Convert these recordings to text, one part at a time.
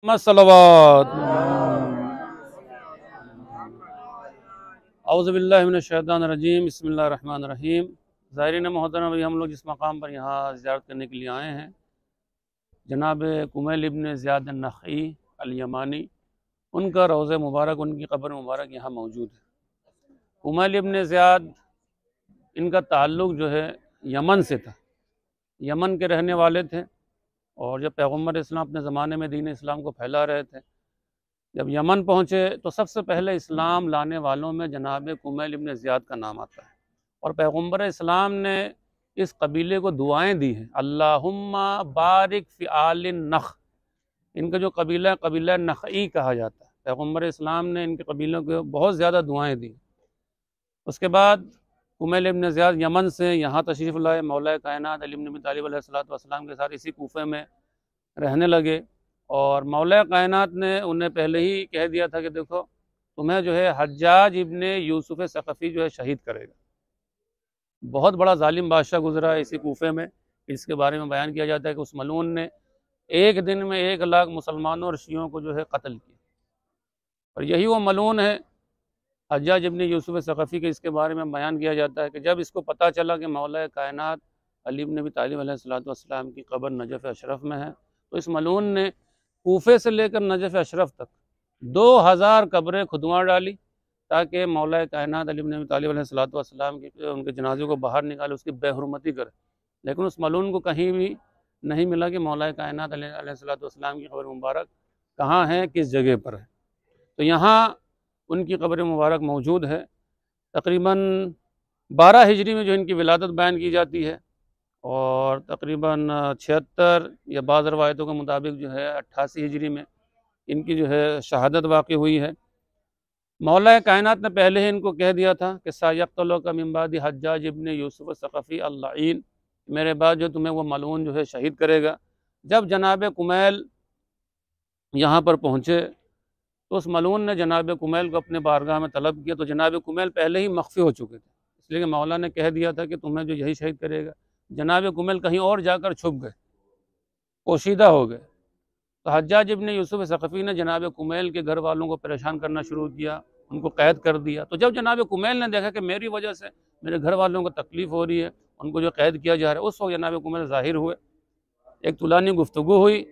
सलवात औज़ुबिल्लाहि मिनश्शैतानिर्रजीम बिस्मिल्लाहिर्रहमानिर्रहीम। ज़ाहिरीन मोहतरम, अभी हम लोग जिस मकाम पर यहाँ ज़ियारत करने के लिए आए हैं, जनाब कुमैल इब्न ज़ियाद अन-नख़ई अल-यमानी, उनका रोज़ा मुबारक, उनकी कब्र मुबारक यहाँ मौजूद है। कुमैल इब्न ज़ियाद, इनका ताल्लुक़ जो है यमन से था। यमन के रहने वाले थे और जब पैगम्बर इस्लाम अपने ज़माने में दीन इस्लाम को फैला रहे थे, जब यमन पहुँचे तो सबसे पहले इस्लाम लाने वालों में जनाब कुमैल इब्न ज़ियाद का नाम आता है। और पैगम्बर इस्लाम ने इस कबीले को दुआएं दी हैं, अल्लाहुम्मा बारिक फ़ी आलिन नख़। इनका जो कबीला, कबीला नख़ई कहा जाता है। पैगम्बर इस्लाम ने इनके कबीलों को बहुत ज़्यादा दुआएं दी। उसके बाद कुमैल इब्न ज़ियाद यमन से यहाँ तशरीफ़ लाए, मौला कायनात अली इब्न अबी तालिब अलैहिस्सलाम के साथ इसी कूफे में रहने लगे। और मौला कायनात ने उन्हें पहले ही कह दिया था कि देखो, तुम्हें जो है हज्जाज इब्न यूसुफ सक़फ़ी जो है शहीद करेगा। बहुत बड़ा जालिम बादशाह गुजरा है इसी कूफे में। इसके बारे में बयान किया जाता है कि उस मलून ने एक दिन में 1 लाख मुसलमानों और शियों को जो है कत्ल किया। और यही वो मलून है हज्जाज इब्न यूसुफ सक़फ़ी के। इसके बारे में बयान किया जाता है कि जब इसको पता चला कि मौला कायनात अली इब्न अबी तालिब अलैहिस्सलाम की कब्र नजफ़ अशरफ में है, तो इस मलून ने कूफे से लेकर नजफ़ अशरफ तक 2000 कब्रें खुदवा डाली, ताकि मौला कायनात अली इब्न अबी तालिब अलैहिस्सलाम की उनके जनाजे को बाहर निकाले, उसकी बेहुरमती करे। लेकिन उस मलून को कहीं भी नहीं मिला कि मौला कायनात अलैहिस्सलाम की कब्र मुबारक कहाँ है, किस जगह पर है। तो यहाँ उनकी कब्र मुबारक मौजूद है। तकरीबन 12 हिजरी में जो इनकी विलादत बयान की जाती है, और तकरीबन 76 या बाज़ रवायतों के मुताबिक जो है 88 हिजरी में इनकी जो है शहादत वाक़ई हुई है। मौला कायनात ने पहले ही इनको कह दिया था कि सायक़्तुलुका मिन बादी हज्जाज इब्न यूसुफ सक़फ़ी अल-लईन, मेरे बाद जो तुम्हें वो मलऊन जो है शहीद करेगा। जब जनाब कुमैल यहाँ पर पहुँचे तो उस मलून ने जनाब कुमैल को अपने बारगाह में तलब किया। तो जनाब कुमैल पहले ही मख्फ़ी हो चुके थे, इसलिए कि मौला ने कह दिया था कि तुम्हें जो यही शहीद करेगा। जनाब कुमैल कहीं और जाकर छुप गए, पोशीदा हो गए। तो हज्जाज इब्न यूसुफ सक़फ़ी ने जनाब कुमैल के घर वालों को परेशान करना शुरू किया, उनको कैद कर दिया। तो जब जनाब कुमैल ने देखा कि मेरी वजह से मेरे घर वालों को तकलीफ़ हो रही है, उनको जो कैद किया जा रहा है, उस वक्त जनाब कुमैल ज़ाहिर हुए। एक तुलानी गुफ्तगू हुई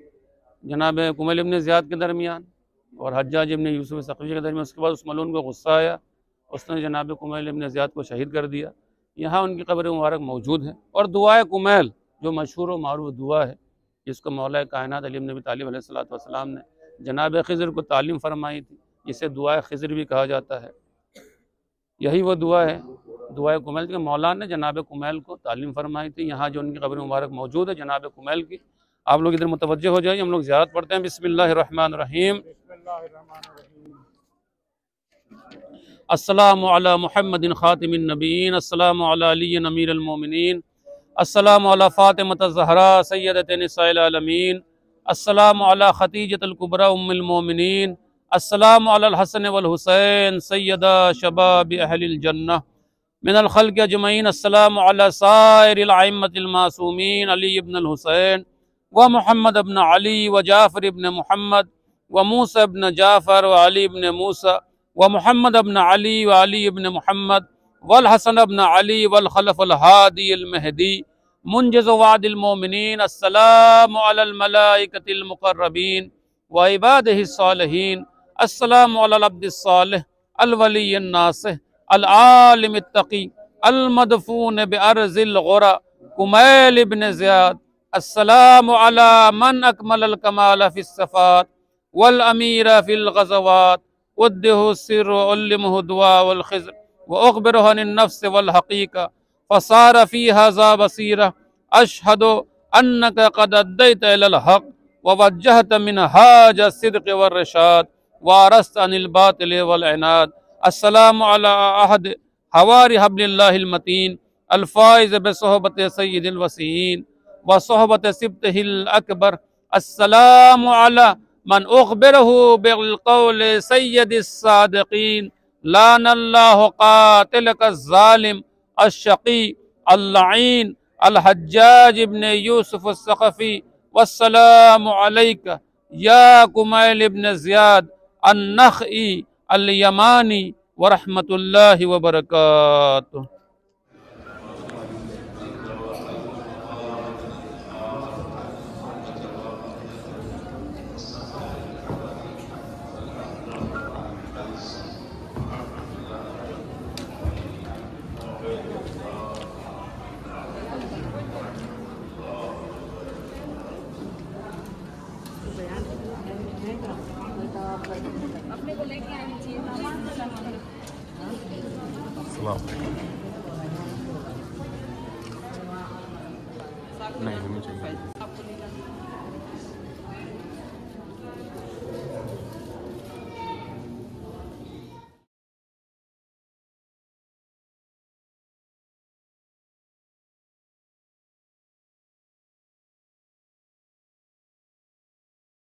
जनाब कुमैल इब्न ज़ियाद के दरमियान और हज्जाज इब्न यूसुफ सक़फ़ी के दरमियान। उसके बाद उस मलून को गुस्सा आया, उसने जनाब कुमैल इब्न ज़ियाद को शहीद कर दिया। यहाँ उनकी कब्र मुबारक मौजूद है। और दुआए कुमैल जो मशहूर व मारूफ दुआ है, जिसको मौला कायनात अली इब्न अबी तालिब अलैहिस्सलाम ने जनाब ख़िज़र को तालीम फरमाई थी, जिसे दुआए ख़िज़र भी कहा जाता है। यही वो दुआ है, दुआए कुमैल के मौला ने जनाब कुमैल को तालीम फरमाई थी। यहाँ जो उनकी कब्र मुबारक मौजूद है जनाब कुमैल की, आप लोग इधर मुतवज्जह हो जाइए, हम लोग ज़ियारत पढ़ते हैं। बिस्मिल्लाहिर्रहमानिर्रहीम। अस्सलामु अला मुहम्मदिन खातिमिन नबीयीन, अस्सलामु अला अलीय्यिन अमीरुल मोमिनीन, अस्सलामु अला फ़ातिमतुज़ ज़हरा सय्यदतु निसाइल आलमीन, अस्सलामु अला खदीजतुल कुबरा उम्मुल मोमिनीन, अस्सलामु अलल हसन वल हुसैन सय्यदा शबाब अहलिल जन्नह मिनल खल्क़ि अजमईन, अस्सलामु अला साइरिल अइम्मतिल मासूमीन अली इब्न अल हुसैन व मुहम्मद इब्न अली व जाफ़र इब्न मुहम्मद व मूसा इब्न जाफ़र व अली इब्न मूसा व मुहम्मद इब्न अली व अली इब्न मुहम्मद वल हसन इब्न अली वल खलफ़ुल हादी अल महदी मुंजिज़ वादिल मोमिनीन, अस्सलामु अलल मलाइकतिल मुक़र्रबीन व इबादिहिस सालिहीन, अस्सलामु अलल अब्दिस सालिह अल वलिय्यिन नासिह अल आलिमित तक़ी अल मदफ़ून बिअर्ज़िल ग़ुरा कुमैल इब्न ज़ियाद, अस्सलामु अला मन अकमलल कमाल फ़िस सफ़ात वल अमीर फ़िल ग़ज़वात वद्दहु सिर्र व उल्लिमहु दुआ वल ख़िज़्र व उख़बिरहु अनिन नफ़्स वल हक़ीक़ा फ़सार फ़ी हाज़ा बसीरा, अशहदु अन्नका क़द अद्दैता इलल हक़ व वज्जहता मिनहाज सिद्क़ वर रशाद व अरस्त अनिल बातिल वल इनाद। अस्सलामु अला अहद हवारी हब्लिल्लाहिल मतीन अल फ़ाइज़ बिसुहबत सय्यिदिल वसीयीन व सुहबत सिब्तिहिल अकबर, अस्सलामु अला मन उख़बिरहु बिल क़ौल सय्यदिस सादिक़ीन, लानल्लाहु क़ातिलक ज़ालिम अश्शक़ी अल-लईन अल-हज्जाज इब्न यूसुफ सक़फ़ी, वस्सलामु अलैका या कुमैल इब्न ज़ियाद अन-नख़ई अल-यमानी व रहमतुल्लाहि व बरकातुहू। अपने को लेके आनी चाहिए नहीं हमें चाहिए।